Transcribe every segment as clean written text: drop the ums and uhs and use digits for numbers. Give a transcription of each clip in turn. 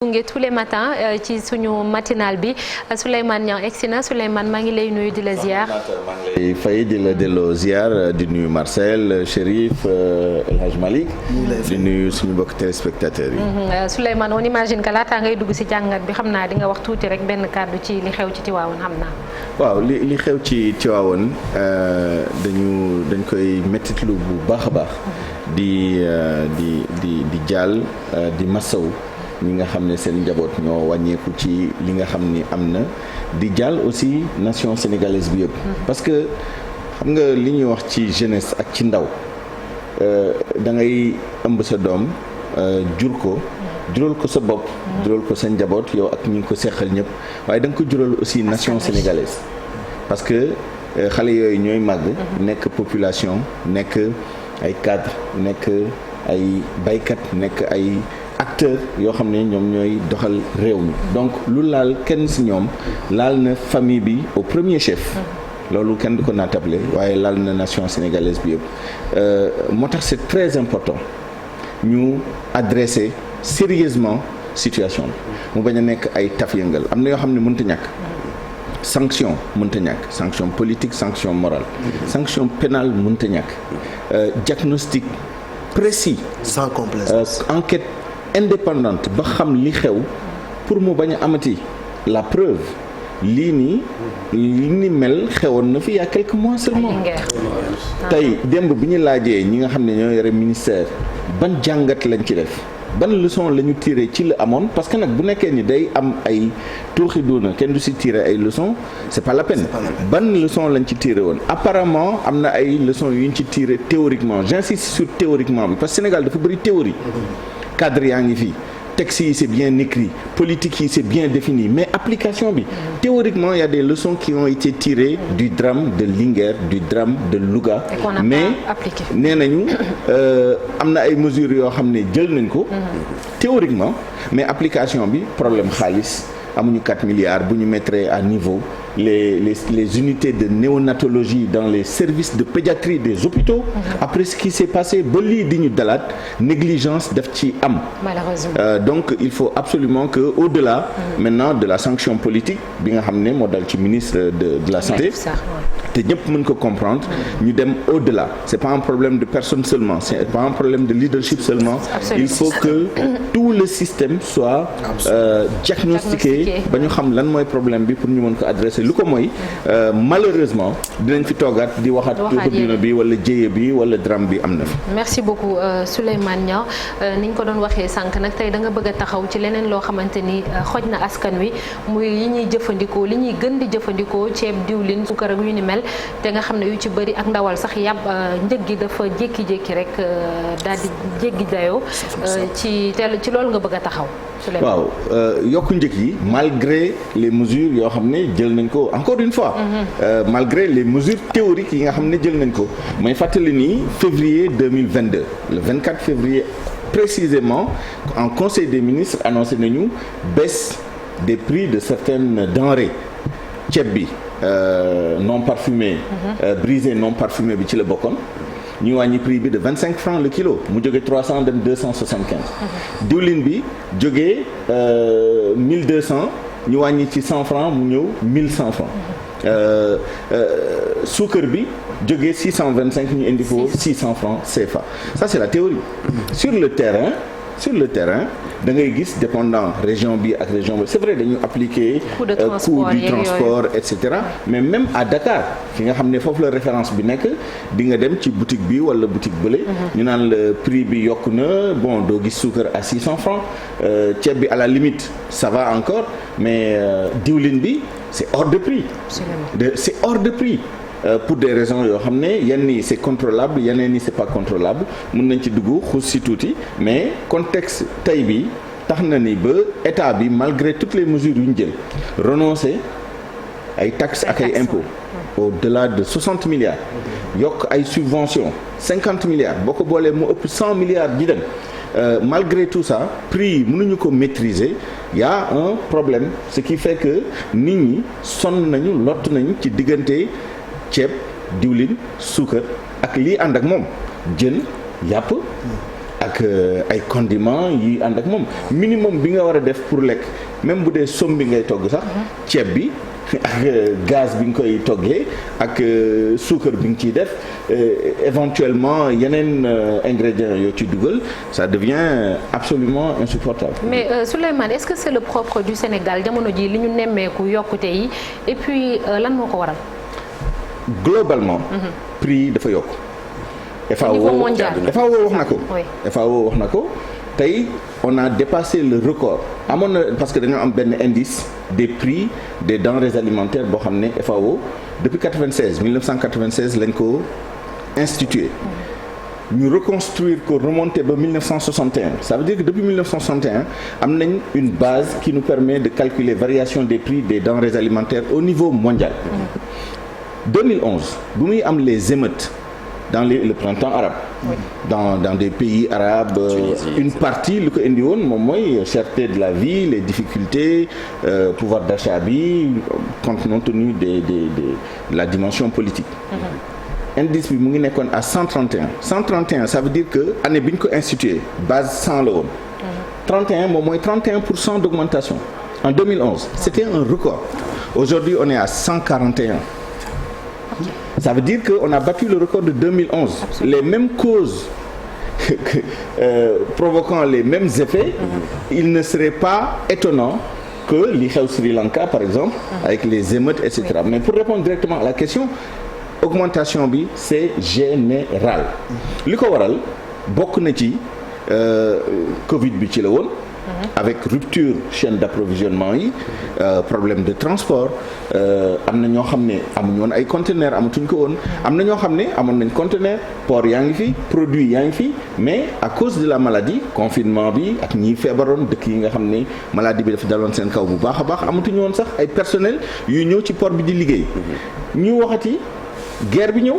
gunge tous les matins ci suñu matinal bi Souleymane Niang egsi na Souleymane maa ngi lay nuyu di la ziar. maa ngi lay fay di la delloo ziar di nuyu Marcel Chérif El Hadj Malick di nuyu suñu mbokk téléspectateurs yi. Souleymane on imagine que laataa ngay dugg si jàngat bi xam naa di nga wax tuuti rek benn kàddu ci li xew ci Tivaouane xam naa. waaw li xew ci Tivaouane dañ koy mettitlu bu baax a baax. di jaal di masawu. ñi nga xam ne seen njaboot ñoo wàññeeku ci li nga xam ni am na di jàll aussi nation sénégalaise bi yëpp. parce que xam nga li ñuy wax ci jeunesse ak ci ndaw da ngay ëmb sa doom jur ko jural ko sa bopp. jural ko sa njaboot yow ak ñi ngi ko seqal ñëpp waaye da nga ko jural aussi nation sénégalaise. parce que xale yooyu ñooy màgg. nekk population nekk ay cadre nekk ay baykat nekk ay. acteurs yoo xam ne ñoom ñooy doxal réew mi donc lu laal kenn ci ñoom laal na famille bi au premier chef loolu kenn du ko naatable waaye laal na nation sénégalaise bi yëpp moo tax c'est très important ñu adresser sérieusement situation bi mu bañ a nekk ay taf yëngal am na yoo xam ne mënta ñàkk sanction mënta ñàkk sanction politique sanction morale sanction pénale mënta ñàkk diagnostic précis sans complaisance enquête indépendante ba xam li xew pour mu bañ a amati la preuve lii nii li ni mel xewoon na fi il y a quelques mois seulement tey démb bi ñu laajee ñi nga xam ne ñoo yore ministère ban jàngat lañ ci def ban leçon la ñu tiré ci la amoon parce que nag bu nekkee ni day am ay tuuxi doona kenn du si tiré ay leçons c'est pas la peine ban leçon lañ ci tiré woon apparemment am na ay leçons yu ñu ci tiré théoriquement j'insiste sur théoriquement bi parce que Sénégal dafa bëri théorie cadre yaa ngi fii texte yi c'est bien écrit politique yi c'est bien défini mais application bi théoriquement il y a des leçons qui ont été tirées du drame de Linguère du drame de Louga mais nee nañu am na ay mesures yoo xam ne jël nañ ko théoriquement mais application bi problème xaalis amuñu 4 milliards bu ñu mettre à niveau les unités de néonatologie dans les services de pédiatrie des hôpitaux après ce qui s'est passé ba lii di ñu dalaat négligence daf ci am malheureusement donc il faut absolument que au-delà maintenant de la sanction politique bi nga xam ne moo dal ci ministre de la santé te ñëpp mën ko comprendre ñu dem au-delà c'est pas un problème de personne seulement c'est pas un problème de leadership seulement il faut que tout le système soit diagnostiqué ba ñu xam lan mooy problème bi pour ñu mën ko adresser lu ko mooy malheureusement dinañ fi toogaat di waxaat tuuxaduna bi wala jéye bi wala drame bi am na fi. merci beaucoup Souleymane Niang ni ñu ko doon waxee sànq nag tey da nga bëgg a taxaw ci leneen loo xamante ni xoj na askan wi muy yi ñuy jëfandikoo li ñuy gën di jëfandikoo ceeb diwlin suukar ak yu ni mel te nga xam ne yu ci bëri ak ndawal sax yàpp njëg gi dafa jékki-jékki rek daal di jéggi dayoo ci loolu nga bëgg a taxaw. waaw yokku njëg yi malgré les mesures yoo xam ne jël nañ ko encore une fois malgré les mesures théoriques yi nga xam ne jël nañ ko mooy fàttali nii février 2022 le 24 février précisément en conseil des ministres annoncé nañu baisse des prix de certaines denrées ceeb bi non parfumé brisé non parfumé bi ci la bokkoon ñu wàññi prix bi de 25 francs le kilo mu jógee 300 dem 275 diwlin bi jógee 1200 ñu wàññi ci 100 francs mu ñëw 1100 francs suukar bi jógee 625 ñu indi ko 600 francs CFA ça c'est la théorie sur le terrain da ngay gis dépendant région bi ak région bi c'est vrai dañu appliquer coût du transport et cetera mais même à Dakar fi nga xam ne foofu la référence bi nekk di nga dem ci boutique bi wala boutique bële ñu naan le prix bi yokku na bon doo gis suukar à 600 francs ceeb bi à la limite ça va encore mais diwlin bi c'est hors de prix c'est hors de prix pour des raisons yoo xam ne yenn yi c'est contrôlable yeneen yi c'est pas contrôlable mën nañ ci dugg xuus si tuuti mais contexte tey bi tax na ni ba état bi malgré toutes les mesures yu ñu jël renoncer ay taxes ak ay impôts au-delà de 60 milliards yokk ay subventions 50 milliards boo ko boolee mu ëpp 100 milliards di dem malgré tout ça prix yi mënuñu ko maîtriser y a un problème ce qui fait que nit ñi sonn nañu lott nañu ci diggante ceeb diwlin suukar ak lii ànd ak moom jën yàpp ak ay condiments yi ànd ak moom minimum bi nga war a def pour lekk même bu dee somme bi ngay togg sax ceeb bi ak gaz bi nga koy toggee ak suukar bi nga ciy def éventuellement yeneen ingrédients yoo ci dugal ça devient absolument insupportable. Mais Souleymane, est-ce que c'est le propre du Sénégal jamono ji li ñu nemmeeku yokkute yi et puis lan moo ko waral. Globalement. prix yi dafa yokk. au niveau mondial FAO wax na ko. FAO wax na ko tey on a dépassé le record amoon na parce que dañoo am benn indice des prix des denrées alimentaires boo xam ne FAO depuis 1996 lañ ko institué. ñu reconstruire ko remonter ba 1961 ça veut dire que depuis 1961 am nañ une base qui nous permet de calculer variation des prix des denrées alimentaires au niveau mondial. 2011 bu muy am les émeutes dans le printemps arabe. Oui. dans des pays arabes. Une partie lu ko indi woon moom mooy cherté de la vie les difficultés pouvoir d'achat bi compte tenu de la dimension politique. Indice bi mu ngi nekkoon à 131 ça veut dire que année bi ñu ko institué base 100 la woon. 31 moom mooy 31% d'augmentation en 2011 c'était un record. Aujourd'hui on est à 141. Ça veut dire qu'on a battu le record de 2011. Les mêmes causes provoquant les mêmes effets, il ne serait pas étonnant que li xew Sri Lanka par exemple, avec les émeutes, etc. Mais pour répondre directement à la question, augmentation bi c'est général. Li ko waral bokk na ci Covid bi ci la woon. Avec rupture chaîne d'approvisionnement yi problème de transport am na ñoo xam ne amuñu woon ay conteneurs amatuñ ko woon am na ñoo xam ne amoon nañ conteneur port yaa ngi fi produit yaa ngi fi mais à cause de la maladie confinement bi ak ñi feebaroon dëkk yi nga xam ne maladie bi dafa daloon seen kaw bu baax a baax amatuñu woon sax ay personnel yuy ñëw ci port bi di liggéey ñu waxati guerre bi ñëw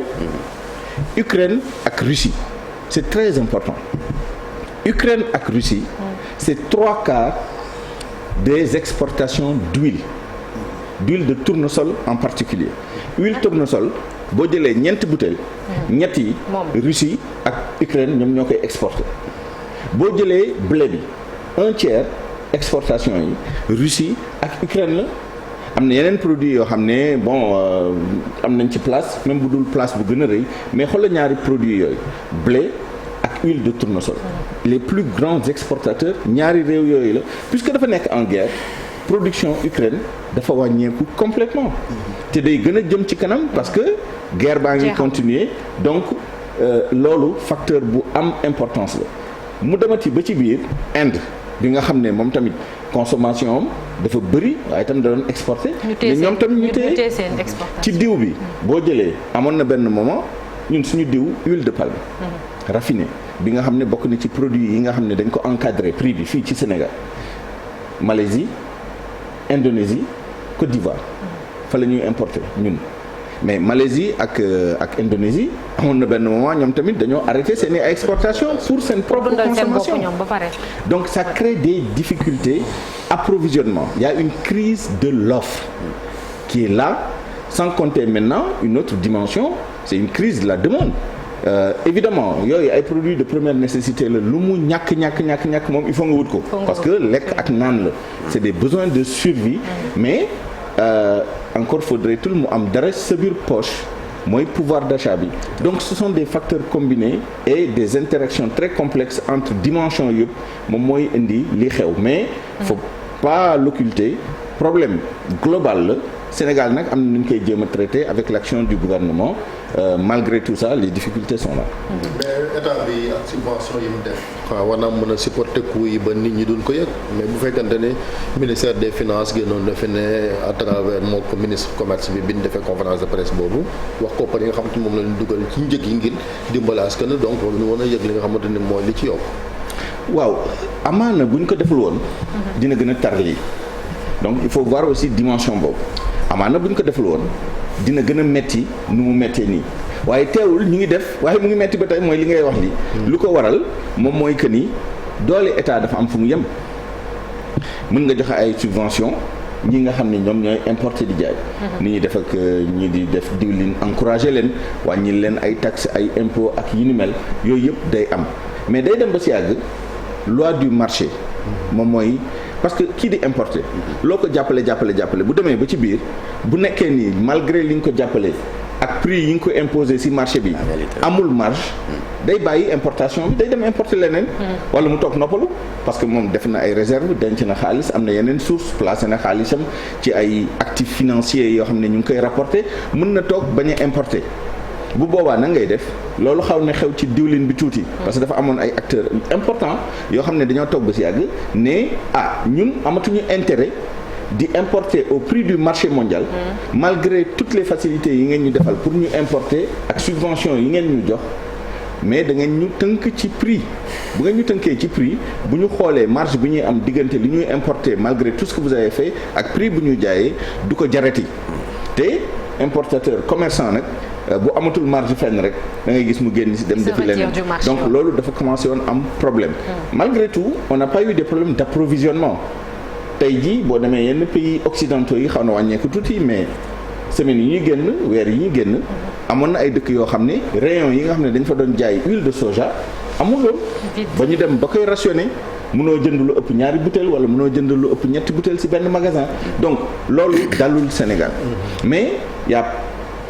Ukraine ak Russie c'est très important Ukraine ak Russie c'est 3/4 des exportations d'huile de tournesol en particulier huile tournesol boo jëlee ñeenti bouteille ñett yi Russie ak Ukraine ñoom ñoo koy exporter boo jëlee blé bi 1/3 exportation yi Russie ak Ukraine la am na yeneen produits yoo xam ne bon am nañ ci place même bu dul place bu gën a rëy mais xoolal ñaari produits yooyu blé ak huile de tournesol les plus grands exportateurs ñaari réew yooyu la puisque dafa nekk en guerre production Ukraine dafa wàññeeku complètement te day gën a jëm ci kanam parce que guerre baa ngi continuer donc loolu facteur bu am importance la mu demati ba ci biir Inde bi nga xam ne moom tamit consommation am dafa bëri waaye itam da doon exporter mais ñoom tamit ñu téye ci diw bi boo jëlee amoon na benn moment ñun suñu diw huile de palme raffiné bi nga xam ne bokk na ci produit yi nga xam ne dañ ko encadré prix bi fii ci Sénégal Malaisie Indonésie Côte d'Ivoire fa la ñuy importer ñun mais Malaisie ak Indonésie amoon na benn moment ñoom tamit dañoo arrêté seen i exportation pour seen propre consommation donc ça crée des difficultés approvisionnement il y a une crise de l'offre qui est là sans compter maintenant une autre dimension c'est une crise de la demande évidemment yooyu ay produits de première nécessité la lu mu ñàkk moom il faut nga wut ko parce que lekk ak naan la c'est des besoins de survie mais encore faudrait-il mu am dara sa biir poche mooy pouvoir d'achat bi donc ce sont des facteurs combinés et des interactions très complexes entre dimensions yëpp moom mooy indi li xew mais faut pas l'occulter problème global la Sénégal nag am na nu ñu koy jéem a traiter avec l'action du gouvernement malgré tout ça les difficultés sont là. mais état bi ak subvention yi mu def. waaw war naa mën a supporter coût yi ba nit ñi duñ ko yëg mais bu fekkante ne ministère des finances génnoon na fi ne à travers moo ko ministre commerce bi ñu defee conférence de presse boobu wax ko par yi nga xamante ni moom la ñu dugal ci njëg yi ngir dimbali askan donc ñu mën a yëg li nga xamante ni mooy li ci yokk. waaw amaana bu ñu ko deful woon. dina gën a tar lii donc il faut voir aussi dimension boobu. amaana bu ñu ko deful woon dina gën a metti nu mu mettee nii waaye teewul ñu ngi def waaye mu ngi metti ba tey mooy li ngay wax li lu ko waral moom mooy que ni doole état dafa am fu mu yem mën nga joxe ay subvention ñi nga xam ne ñoom ñooy importer di jaay ni ñuy def ak ñi di def diwlin encourager leen wàññi leen ay taxes ay impôts ak yi ni mel yooyu yëpp day am mais day dem ba si yàgg loi du marché moom mooy parce que kii di importer loo ko jàppale bu demee ba ci biir bu nekkee nii malgré li nga ko jàppale ak prix yi nga ko imposé ci marché bi amul marge day bàyyi importation bi day dem importer leneen wala mu toog noppalu parce que moom def na ay réserve denc na xaalis am na yeneen source placé na xaalisam ci ay actifs financiers yoo xam ne ñu ngi koy rapporter mën na toog bañ a importer bu boobaa na ngay def loolu xaw ne xew ci diwlin bi tuuti parce que dafa amoon ay acteurs importants yoo xam ne dañoo toog ba ci yàgg ne ñun amatuñu intérêt di importer au prix du marché mondial malgré toutes les facilités yi ngeen ñu defal pour ñu importer ak subvention yi ngeen ñu jox mais da ngeen ñu tënk ci prix bu ngeen ñu tënkee ci prix bu ñu xoolee marge bi ñuy am diggante li ñuy importer malgré tout ce que vous avez fait ak prix bu ñu jaayee du ko jarati te importateur commerçant nag bu amatul marge fenn rek da ngay gis mu génn ci dem defi leneen donc loolu dafa commencé woon am problème malgré tout on n'a pas eu des problèmes d'approvisionnement tey jii boo demee yenn pays occidentaux yi xaw na wàññeeku tuuti mais semaines yi ñuy génn weer yi ñuy génn amoon na ay dëkk yoo xam ne rayon yi nga xam ne dañ fa doon jaay huile de soja amul woon ba ñu dem ba koy rationné mënoo jënd lu ëpp ñaari butéel wala mënoo jënd lu ëpp ñetti butéel ci benn magasin donc loolu dalul Sénégal mais y a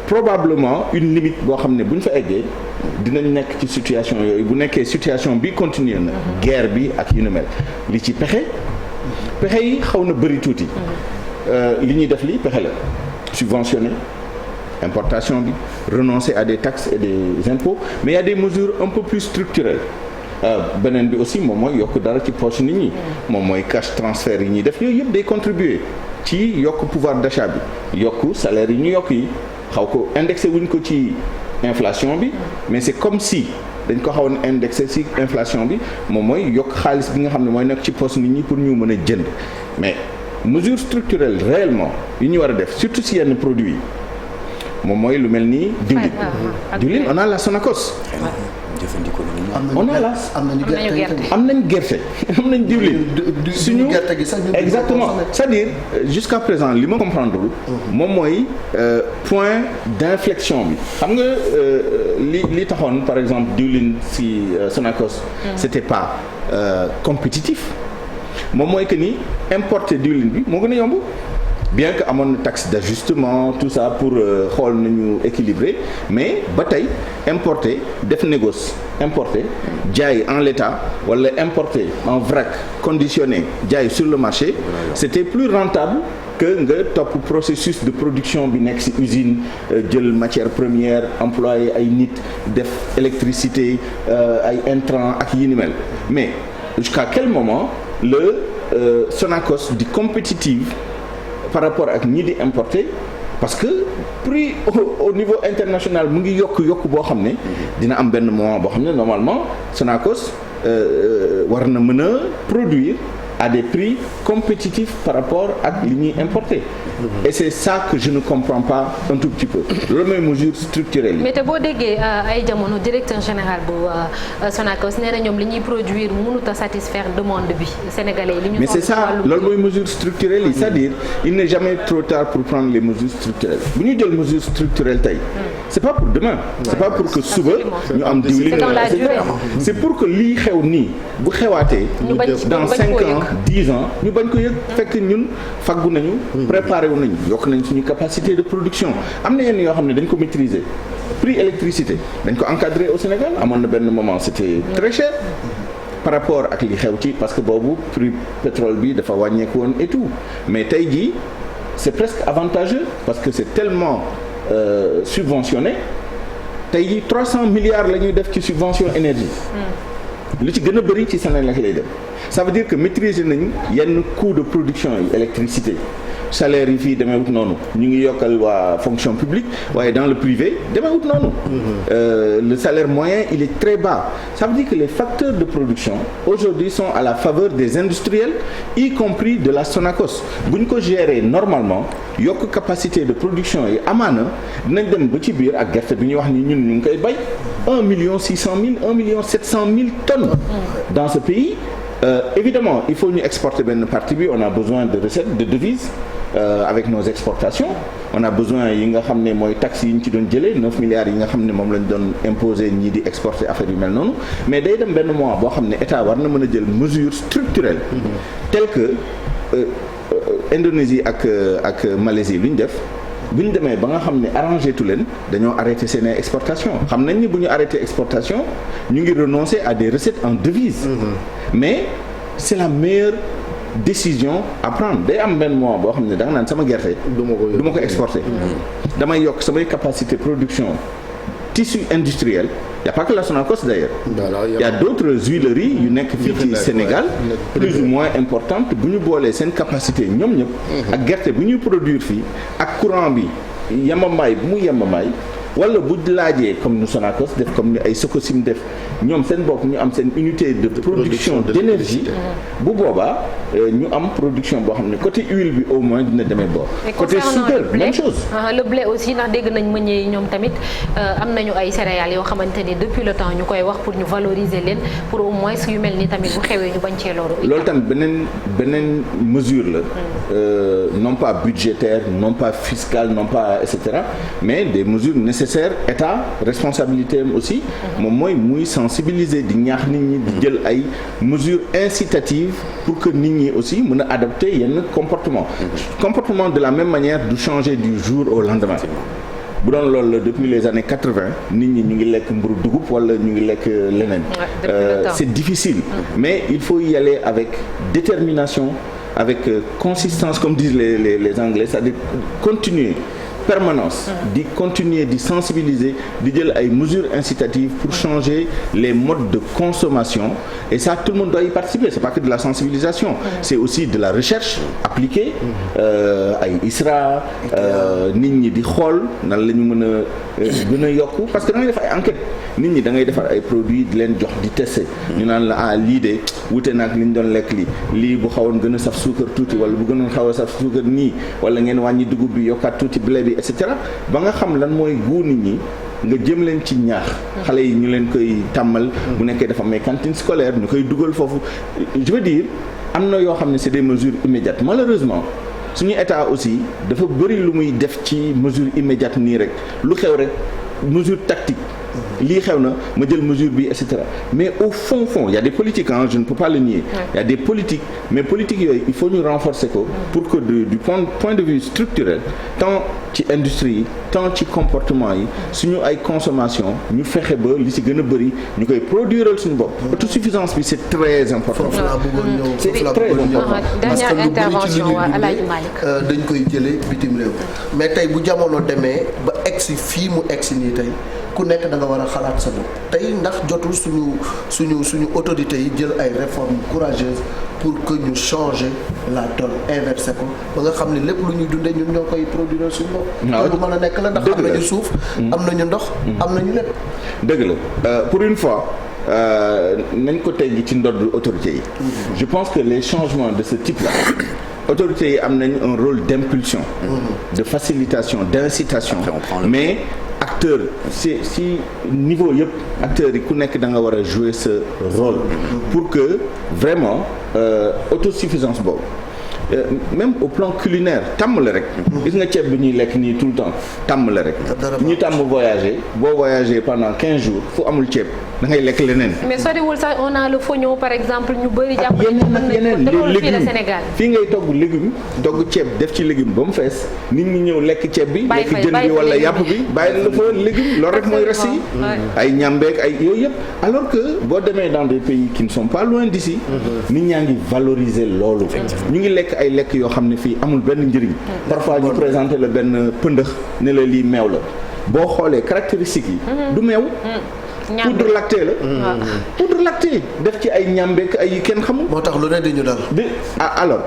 probablement une limite boo xam ne bu ñu fa eggee dinañ nekk ci situation yooyu bu nekkee situation bi continuer na guerre bi ak yu ni mel li ci pexe yi xaw na bëri tuuti li ñuy def li pexe la subventionner importation bi renoncer à des taxes et des impôts mais il y a des mesures un peu plus structurelles beneen bi aussi moom mooy yokk dara ci poche nit ñi moom mooy cash transfert yi ñuy def yooyu yëpp day contribuer ci yokk pouvoir d'achat bi yokk salaire yi ñu yokk yi xaw ko indexé wuñ ko ci inflation bi mais c'est comme si dañ ko xawoon indexé ci inflation bi moom mooy yokk xaalis bi nga xam ne mooy nekk ci poche nit ñi pour ñu mën a jënd mais mesure structurelle réellement yi ñu war a def surtout ci yenn produits yi moom mooy lu mel ni diwlin on a la Sonacos on a la am nañ gerte am nañ diwlin suñu exactement c'est-à-dire jusqu'à présent li ma comprendre moom mooy point d'inflexion bi xam nga li taxoon par exemple diwlin ci Sonacos c'était pas compétitif moom mooy que ni importer diwlin bi moo gën a yomb bien que amoon na taxe d'ajustement tout ça pour xool nañu équilibrer mais ba tey importer def négoce importer jaay en l'état wala importer en vrac conditionné jaay sur le marché c'était plus rentable que nga topp processus de production bi nekk ci usine jël matière première employé ay nit def électricité ay intrants ak yi ni mel mais jusqu'à quel moment le Sonacos di compétitive par rapport ak ñi di importer parce que prix au niveau international mu ngi yokk boo xam ne dina am benn moment boo xam ne normalement Sonacos war na mën a produire à des prix compétitifs par rapport ak li ñuy importer et c'est ça que je ne comprends pas un tout petit peu loolu mooy mesure structurelle yi. mais te boo déggee ay jamono directeur général bu Sonacos nee na ñoom li ñuy produire mënut a satisfaire demande bi sénégalais yi. li ñu mais c'est ça loolu mooy mesure structurelle yi c'est-à-dire il n'est jamais trop tard pour prendre les mesures structurelles bu ñu jël mesure structurelle tey c'est pas pour demain c'est pas pour que suba ñu am diwlin c'est pour que lii xew nii bu xewaatee dans 5 ans 10 ans ñu bañ ko yëg fekk ñun faggu nañu préparé wu nañu yokk nañ suñu capacité de production am na yenn yoo xam ne dañ ko maîtriser prix électricité dañ ko encadrer au Sénégal amoon na benn moment c'était très cher par rapport ak li xew ci parce que boobu prix pétrole bi dafa wàññeeku woon et tout mais tey jii c'est presque avantageux parce que c'est tellement subventionné tey jii 300 milliards la ñuy def ci subvention énergie lu ci gën a bëri ci Sénégal lay dem ça veut dire que maîtriser nañ yenn coût de production yi électricité salaire yi fii demeewut noonu ñu ngi yokkal waa fonction publique waaye dans le privé demeewut noonu le salaire moyen il est très bas ça veut dire que les facteurs de production aujourd'hui sont à la faveur des industriels y compris de la Sonacos bu ñu ko gérer normalement yokk capacité de production yi amaana dinañ dem ba ci biir ak gerte bi ñuy wax ni ñun ñu ngi koy bay 1,6 million 1,7 million tonnes dans ce pays évidemment il faut ñu exporter benn partie bi on a besoin de recettes de devises avec nos exportations on a besoin yi nga xam ne mooy taxes yi ñu ci doon jëlee 9 milliards yi nga xam ne moom lañ doon imposer ñii di exporter affaire yu mel noonu mais day dem benn moment boo xam ne état war na mën a jël mesure structurelle telle que Indonésie ak Malaisie lu ñu def bu ñu demee ba nga xam ne arrangé tu leen dañoo arrêté seen exportation xam nañ ni bu ñu arrêté exportation ñu ngi renoncer à des recettes en devises mais c'est la meilleure décision à prendre day am benn moment boo xam ne da nga naan sama gerte du ma ko exporter damay yokk samay capacité production tissu industriel y a pas que la Sonacos d'ailleurs y a d'autres huileries yu nekk fii ci Sénégal plus ou moins importantes bu ñu boolee seen capacité ñoom ñëpp ak gerte bu ñuy produire fii ak courant bi yemamaay bu mu yemamaay wala bu laajee comme nu Sonacos def comme ni ay Sococim def ñoom seen bopp ñu am seen unité de production d'énergie bu boobaa ñu am production boo xam ne côté huile bi au moins dina demee boo côté sucre même chose le blé aussi ndax dégg nañ meññee ñoom tamit am nañu ay céréales yoo xamante ni depuis le temps ñu koy wax pour ñu valoriser leen pour au moins yu mel ni tamit bu xewee ñu bañ cee loolu tamit beneen mesure la non pas budgétaire non pas fiscale non pas et cetera mais des mesures nécessaire état responsabilité am aussi moom mooy muy sensibiliser di ñaax nit ñi di jël ay mesures incitatives pour que nit ñi aussi mën a adapter yenn comportement de la même manière du changer du jour au lendemain bu doon loolu la depuis les années 80 nit ñi ñu ngi lekk mburu dugub wala ñu ngi lekk leneen c'est difficile mais il faut y aller avec détermination avec consistance comme disent les Anglais, c'est-à-dire continuer permanence di continuer di sensibiliser di jël ay mesures incitatives pour changer les modes de consommation et ça tout le monde doit y participer c'est pas que de la sensibilisation c'est aussi de la recherche appliquée ay ISRA nit ñi di xool nan la ñu mën a gën a yokku parce que da ngay def ay enquête nit ñi da ngay defar ay produits di leen jox di tester ñu naan la lii de wute naag li ñu doon lekk lii bu xawoon gën a saf suukar tuuti wala bu gënoon xaw a saf suukar nii wala ngeen wàññi dugub bi yokkaat tuuti blé bi et cetera ba nga xam lan mooy gu nit ñi nga jëm leen ci ñaax xale yi ñu leen koy tàmmal bu nekkee dafa am ay cantine scolaire ñu koy dugal foofu je veux dire am na yoo xam ne c'est des mesures immédiates malheureusement suñu état aussi dafa bëri lu muy def ci mesure immédiate nii rek lu xew rek mesure tactique lii xew na ma jël mesure bi et cetera mais au fond il y a des politiques je ne peux pas le nier il y a des politiques mais politiques yooyu il faut ñu renforcer ko pour que du point de vue structurel tant ci industrie yi tant ci comportement yi suñu ay consommation ñu fexe ba li ci gën a bëri ñu koy produiral suñu bopp autosuffisance bi c'est très important c'est très important dernière intervention Alaaji Malick dañ koy jëlee bitim réew mais tey bu jamono demee ba egsi fii mu egsi nii tey ku nekk da nga war a xalaat sa bopp tey ndax jotul suñu autorités yi jël ay réformes courageuses pour que ñu changer la donne inverser ko ba nga xam ne lépp lu ñuy dundee ñun ñoo koy produire suñu bopp. waaw lu mën a nekk la ndax am nañu suuf. am nañu ndox. am nañu lépp. dëgg la pour une fois nañ ko teggi ci ndodd autorités yi. je pense que les changements de ce type-là. autorités yi am nañ un rôle d'impulsion. de facilitation d'incitation. mais acteur si niveau yëpp acteurs yi ku nekk da nga war a jouer ce rôle pour que vraiment autosuffisance boobu même au plan culinaire tàmm la rek gis nga ceeb bi ñuy lekk nii tout le temps tàmm la rek ñu tàmm voyager boo voyager pendant 15 jours fu amul ceeb da ngay lekk leneen. mais soriwul sax on a le fognon par exemple ñu bëri jàpp yeneen légumes Sénégal fii ngay togg légume togg ceeb def ci légume ba mu fees nit ñi ñëw lekk ceeb bi lekk jën bi wala yàpp bi bàyyi la fa légume loolu rek mooy reste yi ay ñambeek ay yooyu yëpp alors que boo demee dans des pays qui ne sont pas loin d'ici nit ñaa ngi valoriser loolu ñu ngi lekk ay lekk yoo xam ne fii amul benn njëriñ parfois ñu présenter la benn pëndëx ne la lii meew la boo xoolee caractéristiques yi du meew poudre lactée la poudre lactée def ci ay ñàmbeek ay kenn xamul moo tax lu ne di ñu dal alors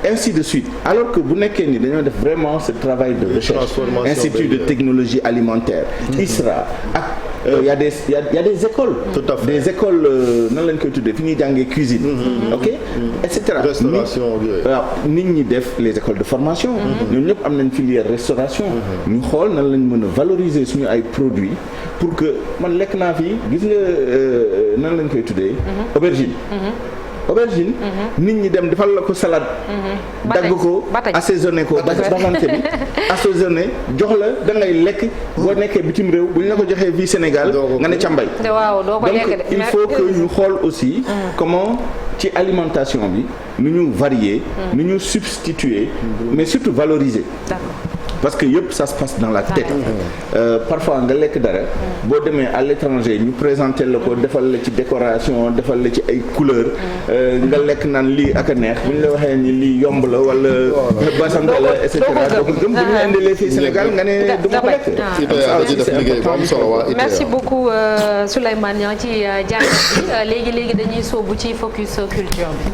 ainsi de suite alors que bu nekkee ni dañoo def vraiment ce travail de recherche institut de technologie alimentaire ISRA ak y a des écoles tout à fait des écoles nan lañ koy tuddee fi ñuy jàngee cuisine ok et cetera restauration waaw nit ñi def les écoles de formation ñoom ñëpp am nañ filière restauration ñu xool nan lañ mën a valoriser suñu ay produits pour que man lekk naa fii gis nga nan lañ koy tuddee aubergine aubergine. nit ñi dem defal la ko salade. dagg ko assaisonné ko baxante bi assaisonné jox la da ngay lekk. boo nekkee bitim réew bu ñu la ko joxee fii Sénégal nga ne càmbay. waaw doo ko lekk de donc il faut que ñu xool aussi. comment ci alimentation bi nu ñu varier. nu ñu substituer. mais surtout valoriser. D'accord. parce que yëpp ça se passe dans la tête. Parfois nga lekk dara. boo demee à l'étranger ñu présenter la ko defal la ci décoration defal la ci ay couleurs. nga lekk naan lii ak a neex bu ñu la waxee ni lii yomb la wala. basante la et cetera doo ko gëm bu ñu la indilee fii Sénégal nga ne du ma ko lekk. merci beaucoup Souleymane Niang ci jàngat bi léegi dañuy sóobu ci focus culture bi.